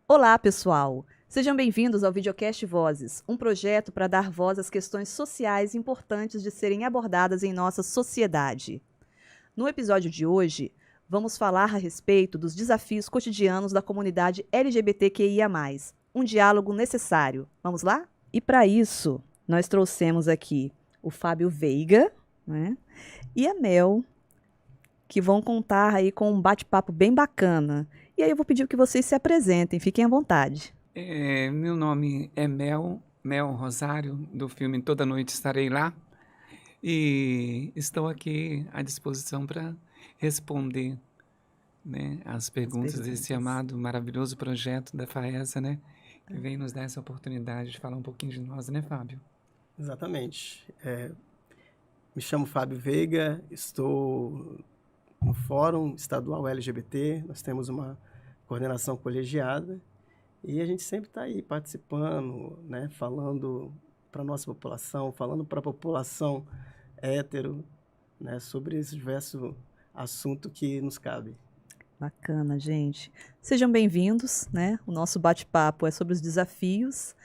Olá, pessoal! Sejam bem-vindos ao Videocast Vozes, um projeto para dar voz às questões sociais importantes de serem abordadas em nossa sociedade. No episódio de hoje, vamos falar a respeito dos desafios cotidianos da comunidade LGBTQIA+, um diálogo necessário. Vamos lá? E para isso, nós trouxemos aqui o Fábio Veiga, né, e a Mel, que vão contar aí com um bate-papo bem bacana. E aí eu vou pedir que vocês se apresentem, fiquem à vontade. Meu nome é Mel Rosário, do filme Toda Noite Estarei Lá, e estou aqui à disposição para responder, né, as perguntas desse amado, maravilhoso projeto da FAESA, né, que vem nos dar essa oportunidade de falar um pouquinho de nós, né, Fábio? Exatamente. Me chamo Fábio Veiga, estou no Fórum Estadual LGBT, nós temos uma coordenação colegiada e a gente sempre está aí participando, né, falando para a nossa população, falando para a população hétero, né, sobre esse diverso assunto que nos cabe. Bacana, gente. Sejam bem-vindos, né? O nosso bate-papo é sobre os desafios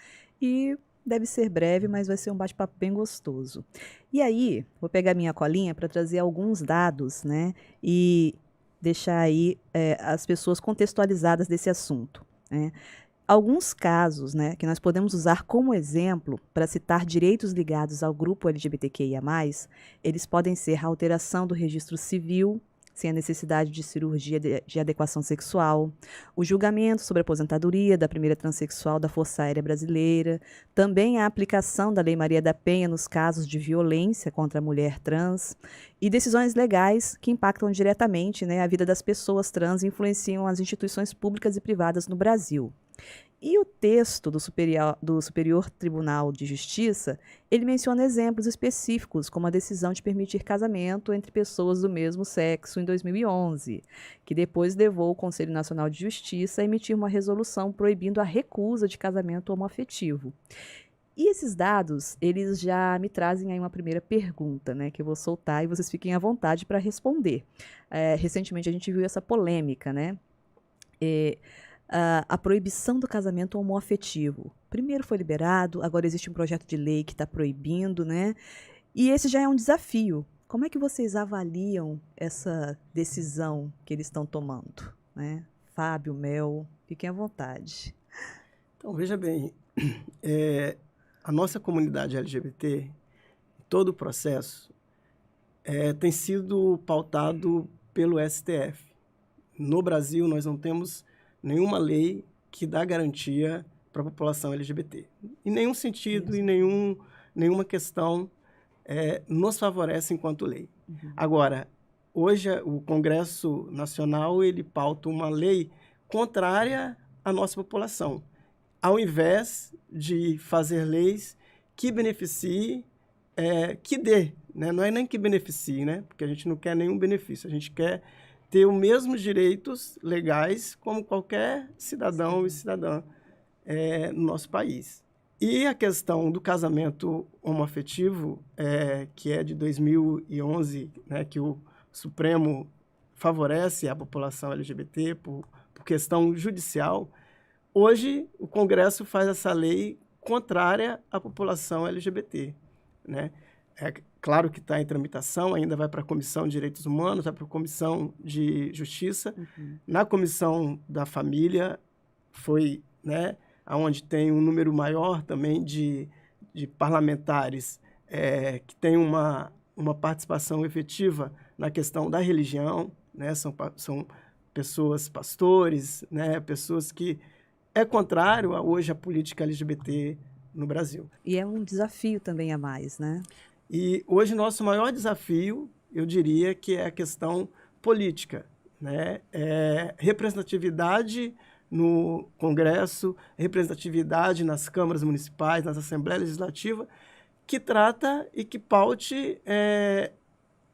e deve ser breve, mas vai ser um bate-papo bem gostoso. E aí, vou pegar minha colinha para trazer alguns dados, né? E deixar aí as pessoas contextualizadas desse assunto, né? Alguns casos, né, que nós podemos usar como exemplo para citar direitos ligados ao grupo LGBTQIA+, eles podem ser a alteração do registro civil, sem a necessidade de cirurgia de adequação sexual, o julgamento sobre a aposentadoria da primeira transexual da Força Aérea Brasileira, também a aplicação da Lei Maria da Penha nos casos de violência contra a mulher trans e decisões legais que impactam diretamente, né, a vida das pessoas trans e influenciam as instituições públicas e privadas no Brasil. E o texto do Superior Tribunal de Justiça, ele menciona exemplos específicos, como a decisão de permitir casamento entre pessoas do mesmo sexo em 2011, que depois levou o Conselho Nacional de Justiça a emitir uma resolução proibindo a recusa de casamento homoafetivo. E esses dados, eles já me trazem aí uma primeira pergunta, né, que eu vou soltar e vocês fiquem à vontade para responder. Recentemente a gente viu essa polêmica, né? A proibição do casamento homoafetivo. Primeiro foi liberado, agora existe um projeto de lei que está proibindo, né? E esse já é um desafio. Como é que vocês avaliam essa decisão que eles estão tomando, né? Fábio, Mel, fiquem à vontade. Então, veja bem, a nossa comunidade LGBT, todo o processo, tem sido pautado pelo STF. No Brasil, nós não temos nenhuma lei que dá garantia para a população LGBT. Em nenhum sentido, em nenhuma questão nos favorece enquanto lei. Agora, hoje o Congresso Nacional ele pauta uma lei contrária à nossa população, ao invés de fazer leis que beneficiem, que dê, né? Não é nem que beneficie, né? Porque a gente não quer nenhum benefício, a gente quer ter os mesmos direitos legais como qualquer cidadão e cidadã no nosso país. E a questão do casamento homoafetivo, que é de 2011, né, que o Supremo favorece a população LGBT por questão judicial, hoje o Congresso faz essa lei contrária à população LGBT, né? É claro que está em tramitação, ainda vai para a Comissão de Direitos Humanos, vai para a Comissão de Justiça. Na Comissão da Família foi, né, onde tem um número maior também de parlamentares que tem uma participação efetiva na questão da religião, né? São pessoas pastores, né? Pessoas que contrário hoje à política LGBT no Brasil. E é um desafio também a mais, né? E hoje nosso maior desafio, eu diria que é a questão política, né? Representatividade no Congresso, representatividade nas câmaras municipais, nas assembleias legislativas, que trata e que paute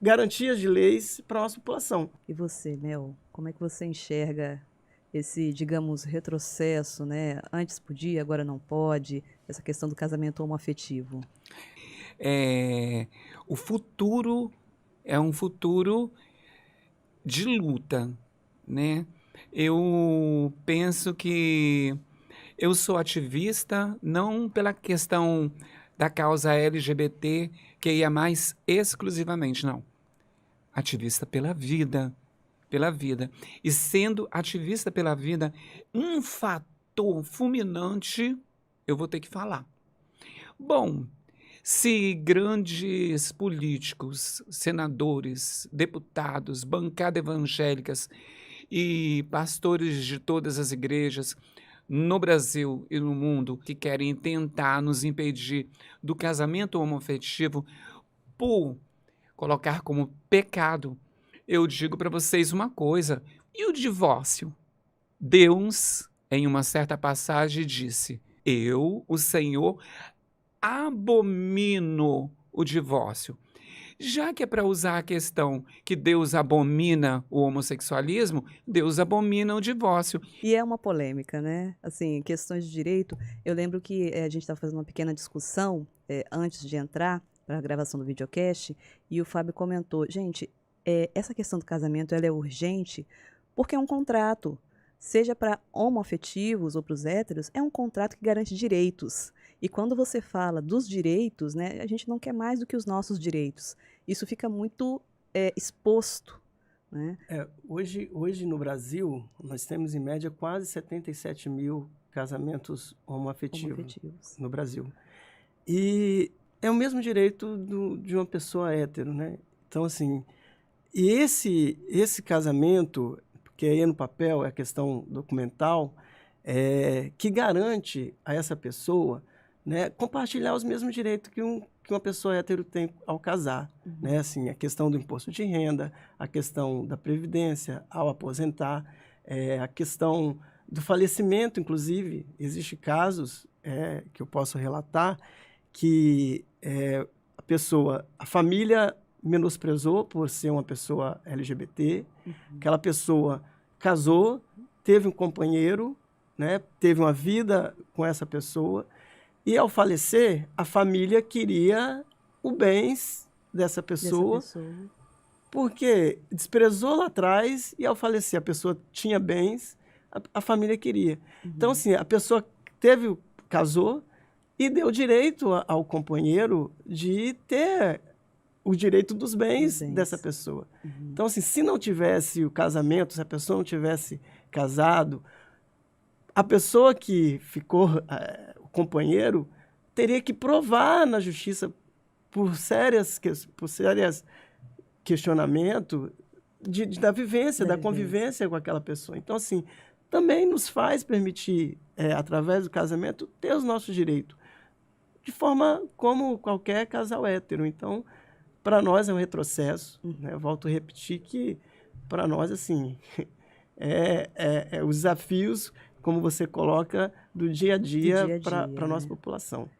garantias de leis para a nossa população. E você, Mel, como é que você enxerga esse, digamos, retrocesso, né? Antes podia, agora não pode, essa questão do casamento homoafetivo? O futuro é um futuro de luta, né? Eu penso que eu sou ativista não pela questão da causa LGBT, que ia mais exclusivamente, não. Ativista pela vida, pela vida. E sendo ativista pela vida, um fator fulminante eu vou ter que falar. Bom, se grandes políticos, senadores, deputados, bancadas evangélicas e pastores de todas as igrejas no Brasil e no mundo que querem tentar nos impedir do casamento homoafetivo por colocar como pecado, eu digo para vocês uma coisa: e o divórcio? Deus, em uma certa passagem, disse: Eu, o Senhor, abomino o divórcio. Já que é para usar a questão que Deus abomina o homossexualismo, Deus abomina o divórcio. E é uma polêmica, né? Assim, questões de direito. Eu lembro que a gente estava fazendo uma pequena discussão antes de entrar para a gravação do videocast e o Fábio comentou: gente, essa questão do casamento ela é urgente porque é um contrato. Seja para homoafetivos ou para os héteros, é um contrato que garante direitos. E quando você fala dos direitos, né, a gente não quer mais do que os nossos direitos. Isso fica muito exposto, né? Hoje no Brasil, nós temos em média quase 77 mil casamentos homoafetivos no Brasil. E é o mesmo direito de uma pessoa hétero, né? Então, assim, e esse casamento, que aí no papel é a questão documental, que garante a essa pessoa, né, compartilhar os mesmos direitos que uma pessoa hétero tem ao casar. Né? Assim, a questão do imposto de renda, a questão da previdência ao aposentar, a questão do falecimento, inclusive. Existem casos que eu posso relatar que a família menosprezou por ser uma pessoa LGBT, aquela pessoa casou, teve um companheiro, né, teve uma vida com essa pessoa, e ao falecer, a família queria o bens dessa pessoa, porque desprezou lá atrás e ao falecer a pessoa tinha bens, a família queria. Então, assim, a pessoa casou e deu direito ao companheiro de ter o direito dos bens dessa pessoa. Então, assim, se não tivesse o casamento, se a pessoa não tivesse casado, a pessoa que ficou, o companheiro, teria que provar na justiça por sérios questionamentos da vivência, da convivência com aquela pessoa. Então, assim, também nos faz permitir, através do casamento, ter os nossos direitos, de forma como qualquer casal hétero. Então, para nós é um retrocesso, né? Eu volto a repetir que, para nós, assim, os desafios, como você coloca, do dia a dia para a nossa população.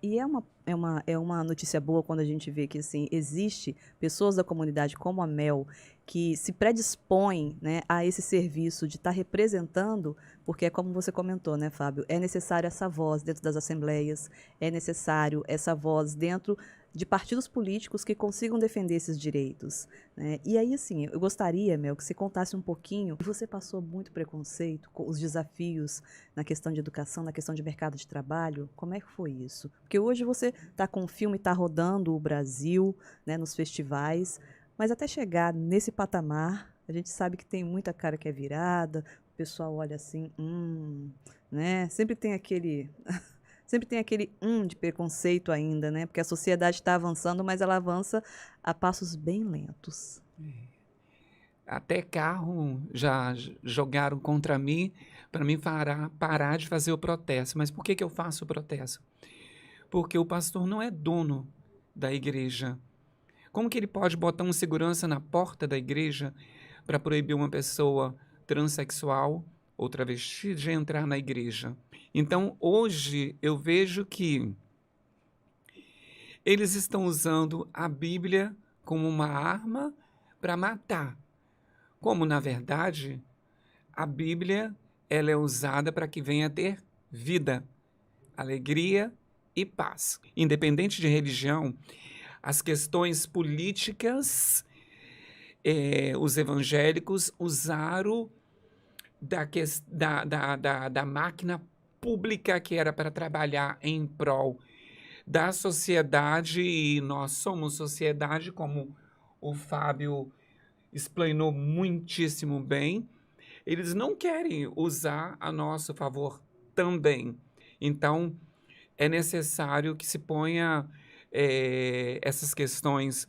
E é uma notícia boa quando a gente vê que assim, existe pessoas da comunidade como a Mel que se predispõem, né, a esse serviço de estar representando, porque é como você comentou, né, Fábio, é necessário essa voz dentro das assembleias, é necessário essa voz dentro de partidos políticos que consigam defender esses direitos, né? E aí, assim, eu gostaria, Mel, que você contasse um pouquinho. Você passou muito preconceito com os desafios na questão de educação, na questão de mercado de trabalho. Como é que foi isso? Porque hoje você está com um filme, está rodando o Brasil, né, nos festivais, mas até chegar nesse patamar, a gente sabe que tem muita cara que é virada, o pessoal olha assim, né? Sempre tem aquele de preconceito ainda, né? Porque a sociedade está avançando, mas ela avança a passos bem lentos. Até carro já jogaram contra mim para mim parar de fazer o protesto. Mas por que eu faço o protesto? Porque o pastor não é dono da igreja. Como que ele pode botar um segurança na porta da igreja para proibir uma pessoa transexual ou travesti de entrar na igreja? Então, hoje, eu vejo que eles estão usando a Bíblia como uma arma para matar. Como, na verdade, a Bíblia ela é usada para que venha ter vida, alegria e paz. Independente de religião, as questões políticas, os evangélicos usaram da máquina pública que era para trabalhar em prol da sociedade, e nós somos sociedade, como o Fábio explanou muitíssimo bem. Eles não querem usar a nosso favor também. Então, é necessário que se ponha essas questões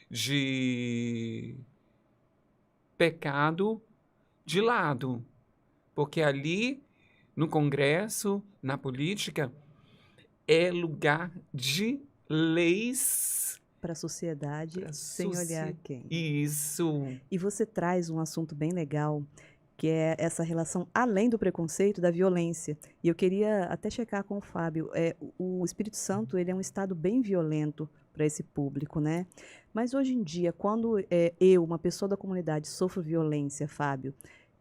de pecado de lado, porque ali, no Congresso, na política, é lugar de leis Para a sociedade, para sem olhar quem. Isso. E você traz um assunto bem legal, que é essa relação, além do preconceito, da violência. E eu queria até checar com o Fábio. O Espírito Santo, ele é um estado bem violento para esse público, né? Mas hoje em dia, quando uma pessoa da comunidade, sofro violência, Fábio,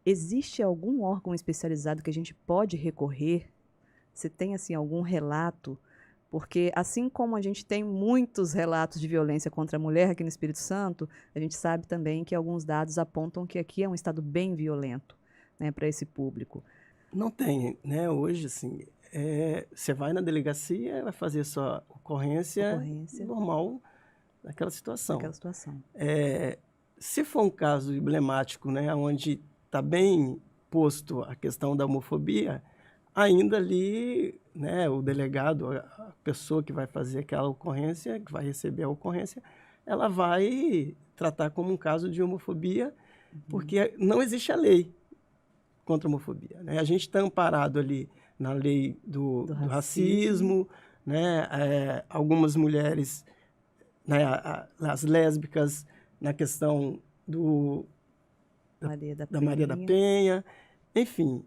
existe algum órgão especializado que a gente pode recorrer? Você tem, assim, algum relato? Porque, assim como a gente tem muitos relatos de violência contra a mulher aqui no Espírito Santo, a gente sabe também que alguns dados apontam que aqui é um estado bem violento, né, para esse público. Não tem, né? Hoje, assim, você vai na delegacia, vai fazer sua ocorrência normal daquela situação. Se for um caso emblemático, né, onde está bem posto a questão da homofobia, ainda ali, né, o delegado, a pessoa que vai fazer aquela ocorrência, que vai receber a ocorrência, ela vai tratar como um caso de homofobia, porque não existe a lei contra a homofobia, né? A gente está amparado ali na lei do racismo, né? Algumas mulheres, né, as lésbicas, na questão da Maria da Penha, enfim.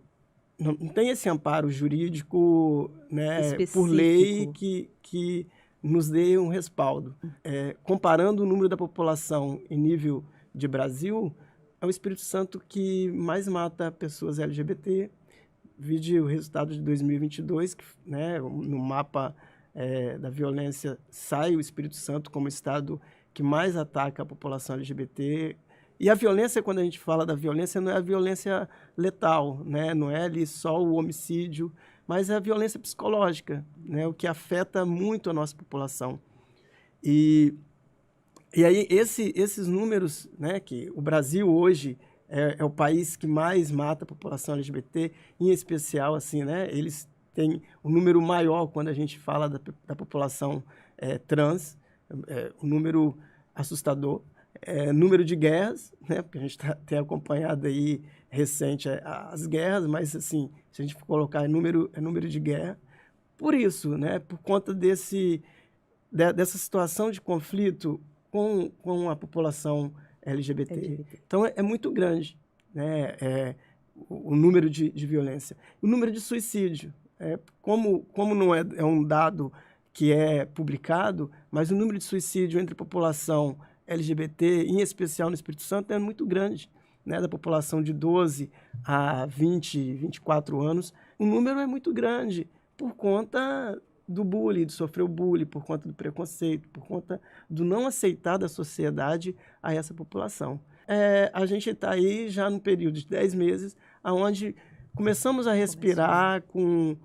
Não tem esse amparo jurídico, né, por lei que nos dê um respaldo. Comparando o número da população em nível de Brasil, é o Espírito Santo que mais mata pessoas LGBT. Vide o resultado de 2022, que, né, no mapa da violência sai o Espírito Santo como o estado que mais ataca a população LGBT. E a violência, quando a gente fala da violência, não é a violência letal, né? Não é ali só o homicídio, mas é a violência psicológica, né? O que afeta muito a nossa população. E aí esses números, né? Que o Brasil hoje é o país que mais mata a população LGBT, em especial, assim, né? Eles têm um número maior quando a gente fala da população trans, um número assustador. Número de guerras, né? Porque a gente tem acompanhado aí recente as guerras, mas assim, se a gente for colocar é número de guerra. Por isso, né? Por conta dessa situação de conflito com a população LGBT. Então é muito grande, né? O número de violência. O número de suicídio. Como não é um dado que é publicado, mas o número de suicídio entre a população LGBT, em especial no Espírito Santo, é muito grande, né? Da população de 12 a 20, 24 anos, o número é muito grande por conta do bullying, de sofrer o bullying, por conta do preconceito, por conta do não aceitar da sociedade a essa população. A gente está aí já no período de 10 meses, onde começamos a respirar com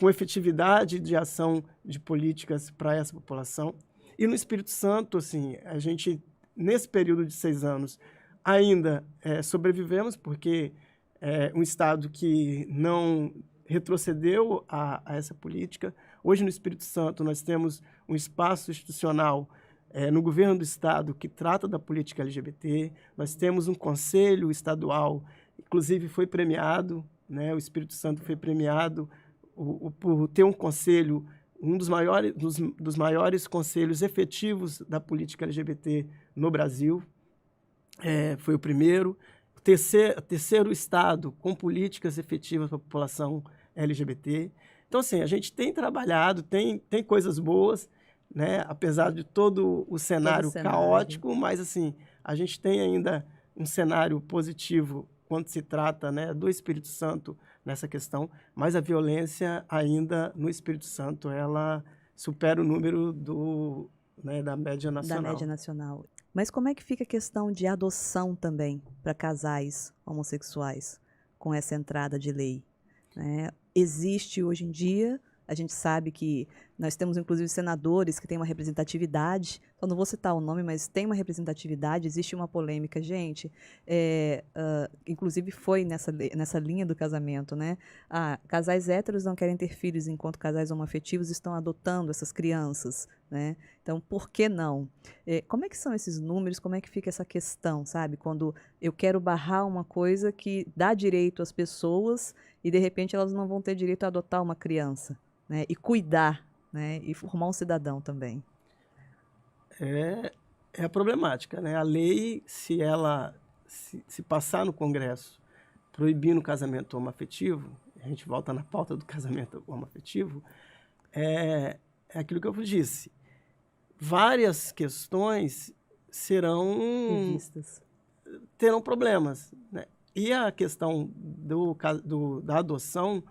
efetividade de ação de políticas para essa população. E no Espírito Santo, assim, a gente, nesse período de 6 anos, ainda sobrevivemos, porque é um Estado que não retrocedeu a essa política. Hoje, no Espírito Santo, nós temos um espaço institucional no governo do Estado que trata da política LGBT. Nós temos um conselho estadual, inclusive foi premiado, né? O Espírito Santo foi premiado por ter um conselho, um dos maiores conselhos efetivos da política LGBT no Brasil. Foi o primeiro. Terceiro estado com políticas efetivas para a população LGBT. Então, assim, a gente tem trabalhado, tem coisas boas, né? Apesar de todo o cenário caótico, mas, assim, a gente tem ainda um cenário positivo quando se trata, né, do Espírito Santo nessa questão, mas a violência ainda no Espírito Santo, ela supera o número da média nacional. Da média nacional. Mas como é que fica a questão de adoção também para casais homossexuais? com essa entrada de lei, né? Existe hoje em dia, a gente sabe que nós temos inclusive senadores que têm uma representatividade, então não vou citar o nome, mas tem uma representatividade, existe uma polêmica, gente, inclusive foi nessa linha do casamento, né? Casais héteros não querem ter filhos enquanto casais homoafetivos estão adotando essas crianças, né? Então, por que não? Como é que são esses números, como é que fica essa questão, sabe? Quando eu quero barrar uma coisa que dá direito às pessoas e, de repente, elas não vão ter direito a adotar uma criança, né? E cuidar, né? E formar um cidadão também. É a problemática, né? A lei, se ela se passar no Congresso proibindo o casamento homoafetivo, a gente volta na pauta do casamento homoafetivo, é aquilo que eu vos disse. Várias questões terão problemas, né? E a questão da adoção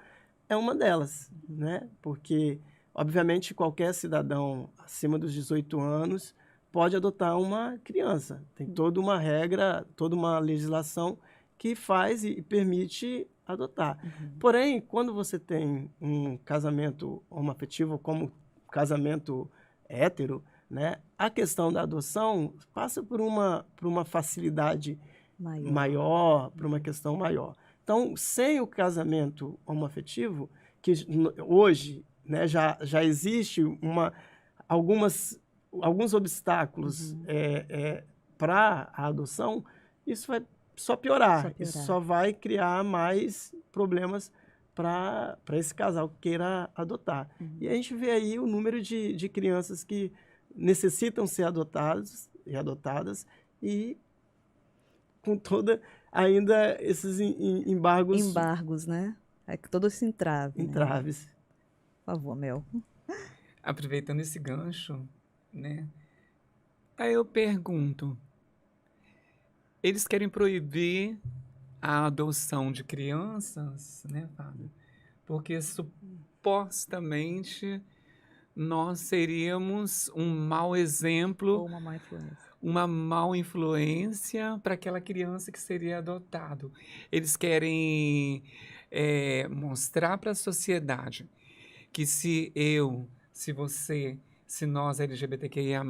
é uma delas, né? Porque, obviamente, qualquer cidadão acima dos 18 anos pode adotar uma criança. Tem toda uma regra, toda uma legislação que faz e permite adotar. Porém, quando você tem um casamento homoafetivo como casamento hétero, né, a questão da adoção passa por uma facilidade maior, por uma questão maior. Então, sem o casamento homoafetivo, que hoje, né, já existe alguns obstáculos para a adoção, isso vai só piorar. Isso só vai criar mais problemas para esse casal que queira adotar. E a gente vê aí o número de crianças que necessitam ser adotadas e com toda ainda esses embargos. Embargos, né? Todo esse entrave. Entraves. Né? Por favor, Mel. Aproveitando esse gancho, né? Aí eu pergunto, eles querem proibir a adoção de crianças, né, Fábio? Porque supostamente nós seríamos um mau exemplo, ou uma má influência. Uma má influência para aquela criança que seria adotado. Eles querem mostrar para a sociedade que se você, se nós LGBTQIA+,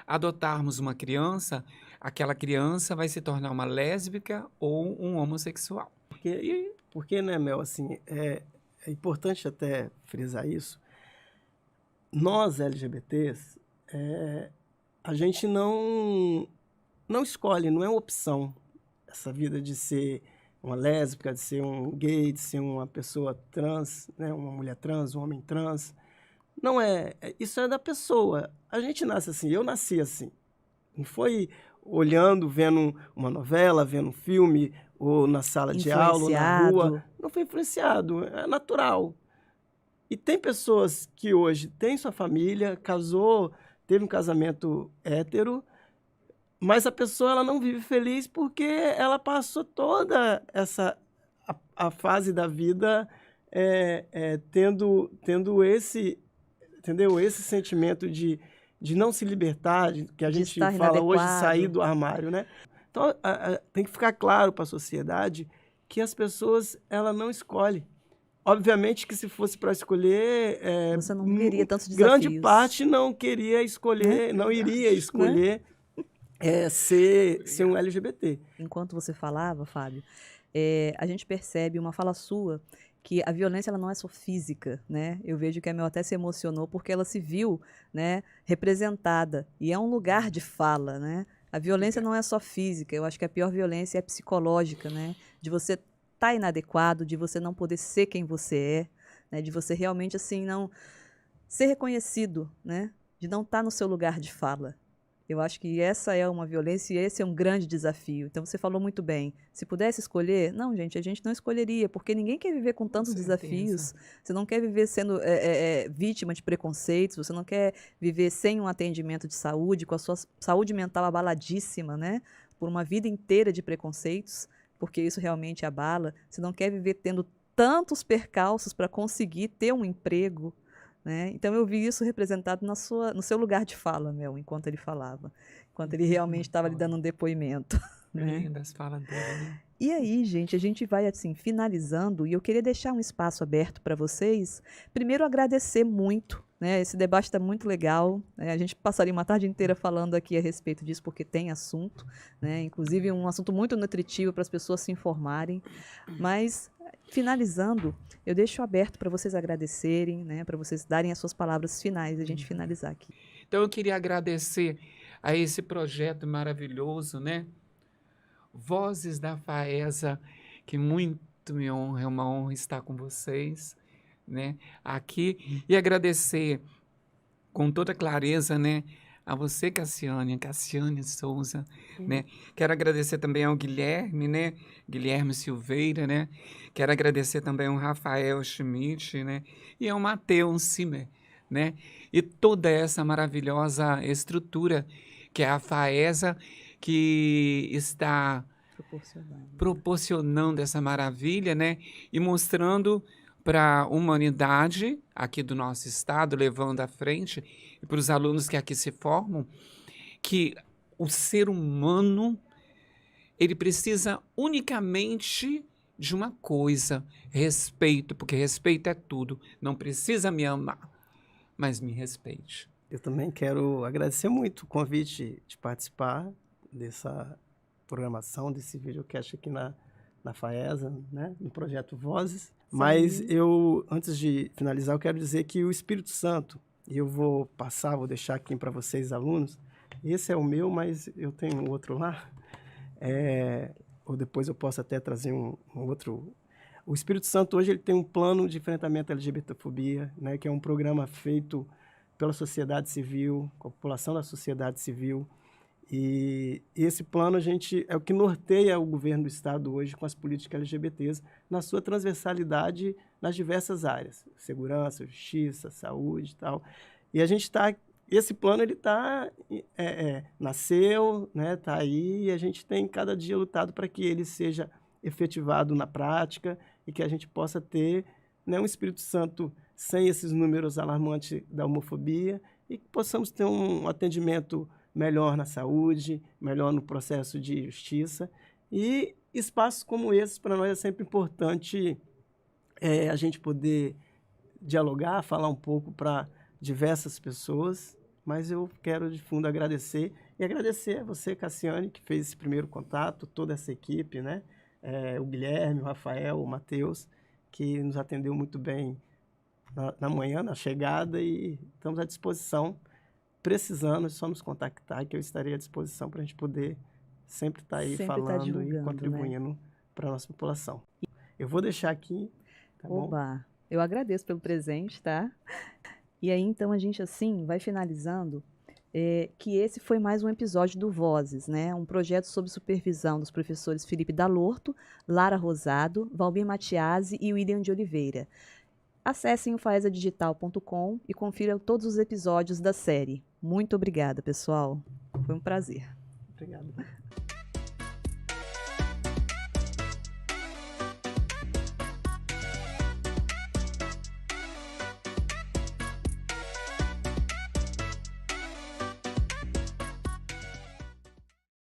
adotarmos uma criança, aquela criança vai se tornar uma lésbica ou um homossexual. Porque, né, Mel, assim, é importante até frisar isso. Nós, LGBTs, a gente não escolhe, não é uma opção essa vida de ser uma lésbica, de ser um gay, de ser uma pessoa trans, né, uma mulher trans, um homem trans. Não isso é da pessoa. A gente nasce assim, eu nasci assim. Não foi olhando, vendo uma novela, vendo um filme, ou na sala de aula, ou na rua. Não foi influenciado, é natural. E tem pessoas que hoje têm sua família, casou, teve um casamento hétero, mas a pessoa ela não vive feliz porque ela passou toda a fase da vida tendo esse, entendeu? Esse sentimento de não se libertar, que a gente fala hoje, sair do armário, né? Então, tem que ficar claro para a sociedade que as pessoas ela não escolhem. Obviamente que se fosse para escolher, você não veria tantos desafios. Grande parte não queria escolher, não iria escolher ser um LGBT. Enquanto você falava, Fábio, a gente percebe uma fala sua que a violência ela não é só física, né? Eu vejo que a Mel até se emocionou porque ela se viu, né, representada e é um lugar de fala, né? A violência não é só física. Eu acho que a pior violência é psicológica, né? De você tá inadequado, de você não poder ser quem você né? De você realmente assim não ser reconhecido, né? De não estar no seu lugar de fala. Eu acho que essa é uma violência e esse é um grande desafio. Então você falou muito bem. Se pudesse escolher, não, gente, a gente não escolheria, porque ninguém quer viver com tantos desafios. Você não quer viver sendo vítima de preconceitos, você não quer viver sem um atendimento de saúde, com a sua saúde mental abaladíssima, né? Por uma vida inteira de preconceitos, porque isso realmente abala. Você não quer viver tendo tantos percalços para conseguir ter um emprego, né? Então eu vi isso representado no seu lugar de fala, Mel, enquanto ele falava, enquanto ele realmente estava lhe dando um depoimento. Né? Das falas dele. E aí, gente, a gente vai assim finalizando e eu queria deixar um espaço aberto para vocês. Primeiro, agradecer muito, né? Esse debate está muito legal, né? A gente passaria uma tarde inteira falando aqui a respeito disso porque tem assunto, né? Inclusive um assunto muito nutritivo para as pessoas se informarem. Mas finalizando, eu deixo aberto para vocês agradecerem, né? Para vocês darem as suas palavras finais e a gente finalizar aqui. Então eu queria agradecer a esse projeto maravilhoso, né? Vozes da FAESA, que muito me honra, é uma honra estar com vocês, né? Aqui e agradecer com toda clareza, né? A você, Cassiane Souza, né? Quero agradecer também ao Guilherme, né? Guilherme Silveira, né? Quero agradecer também ao Rafael Schmidt, né? E ao Matheus Simer, né? E toda essa maravilhosa estrutura que é a FAESA, que está proporcionando essa maravilha, né? E mostrando para a humanidade aqui do nosso estado, levando à frente, e para os alunos que aqui se formam, que o ser humano, ele precisa unicamente de uma coisa, respeito, porque respeito é tudo. Não precisa me amar, mas me respeite. Eu também quero agradecer muito o convite de participar dessa programação, desse videocast aqui na FAESA, né, no projeto Vozes. Sim. Mas eu, antes de finalizar, eu quero dizer que o Espírito Santo, e eu vou deixar aqui para vocês, alunos, esse é o meu, mas eu tenho um outro lá, ou depois eu posso até trazer um outro. O Espírito Santo hoje ele tem um plano de enfrentamento à LGBTfobia, né, que é um programa feito pela sociedade civil, com a população da sociedade civil. E esse plano é o que norteia o governo do estado hoje com as políticas LGBTs na sua transversalidade nas diversas áreas, segurança, justiça, saúde e tal. E a gente esse plano ele nasceu, né, tá aí, e a gente tem cada dia lutado para que ele seja efetivado na prática e que a gente possa ter, né, um Espírito Santo sem esses números alarmantes da homofobia e que possamos ter um atendimento melhor na saúde, melhor no processo de justiça. E espaços como esses, para nós, é sempre importante a gente poder dialogar, falar um pouco para diversas pessoas, mas eu quero, de fundo, agradecer. E agradecer a você, Cassiane, que fez esse primeiro contato, toda essa equipe, né? O Guilherme, o Rafael, o Matheus, que nos atendeu muito bem na manhã, na chegada, e estamos à disposição. Precisando, é só nos contactar, que eu estarei à disposição para a gente poder sempre estar aí falando e contribuindo, né, para a nossa população. Eu vou deixar aqui, tá bom? Oba, eu agradeço pelo presente, tá? E aí, então, a gente, assim, vai finalizando, que esse foi mais um episódio do Vozes, né? Um projeto sob supervisão dos professores Felipe Dalorto, Lara Rosado, Valmir Matiasi e William de Oliveira. Acessem o faesadigital.com e confiram todos os episódios da série. Muito obrigada, pessoal. Foi um prazer. Obrigado.